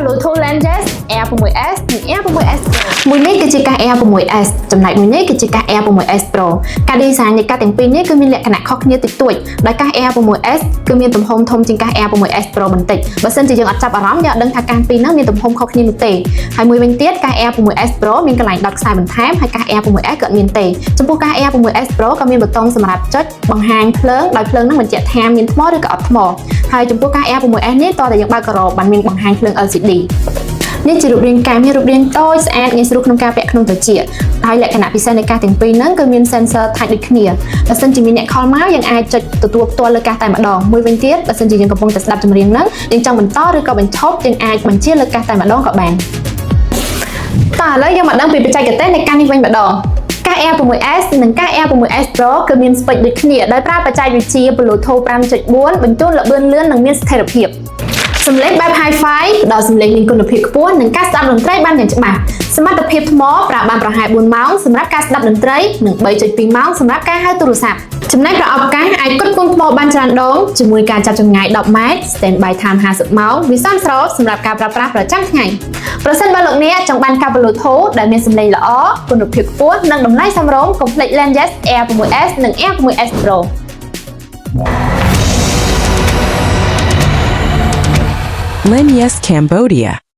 Bluetooth Lenses Air 6s និង Air 6s Pro មួយនេះគឺជាការ Air 6s ចំណែកមួយនេះគឺជាការ Air 6s Pro ការ design នៃការទាំងពីរនេះគឺមានលក្ខណៈខុសគ្នាតិចតួចដោយការ Air 6s គឺមានទំហំធំជាងការ Air 6s Pro បន្តិចបើសិនជាយើងអត់ចាប់អារម្មណ៍យើងអត់ដឹងថាការពីរហ្នឹងមានទំហំខុសគ្នានោះទេហើយមួយវិញទៀតការ Air 6s Pro មានកន្លែងដោតខ្សែបន្ថែមហើយការ Air 6s ក៏មានទេចំពោះការ Air 6s Pro ក៏មានប៊ូតុងសម្រាប់ចុចបង្ហាញភ្លើងដោយភ្លើងហ្នឹងបញ្ជាក់ថាមានថ្មឬក៏អត់ថ្មហើយចំពោះការ Air 6s នេះតើយើងបើកការ៉ូបានមានបង្ហាញភ្លើង LCD នេះជារូបរាងកាយមានរូបរាងតូចស្អាតងាយស្រួលក្នុងការពាក់ក្នុងត្រចៀកហើយលក្ខណៈពិសេសនៃការទាំងពីរហ្នឹងគឺមាន sensor touch ដូចគ្នាបើសិនជាមានអ្នកខលមកយើងអាចចុចទទួលផ្ទាល់លើកាសតែម្ដងមួយវិញទៀតបើសិនជាយើងកំពុងតែស្ដាប់ចម្រៀងហ្នឹងយើងចង់បន្តឬក៏បញ្ឈប់យើងអាចបញ្ជាលើកាសតែម្ដងក៏បានតើឥឡូវយើងមកដឹងពីបច្ចេកទេសនៃការនេះវិញម្ដងការ Air 6s និងការ Air 6s Pro គឺមានស្ពេចដូចគ្នាដោយប្រើបច្ចេកវិទ្យា Bluetooth 5.4 បញ្ជូនល្បឿនលឿននិងមានស្ថិរភាពសំឡេងបែប Hi-Fi ផ្ដល់សំឡេងមានគុណភាពខ្ពស់និងការស្ដាប់តន្ត្រីបានយ៉ាងច្បាស់សមត្ថភាពថ្មប្រើបានប្រហែល4ម៉ោងសម្រាប់ការស្ដាប់តន្ត្រីនិង 3.2 ម៉ោងសម្រាប់ការហៅទូរស័ព្ទចំណែកប្រអប់កាសអាចគត់គង់ថ្មបានច្រើនដងជាមួយការចាប់ចម្ងាយ10ម៉ែត្រ Standby Time 50ម៉ោងវាសមស្របសម្រាប់ការប្រើប្រាស់ប្រចាំថ្ងៃប្រសិនបើលោកអ្នកចង់បានកាប Bluetooth ដែលមានសំឡេងល្អគុណភាពខ្ពស់និងតម្លៃសមរម្យកុំភ្លេច Lenses Air 6s និង Air 6s Pro Len Yes Cambodia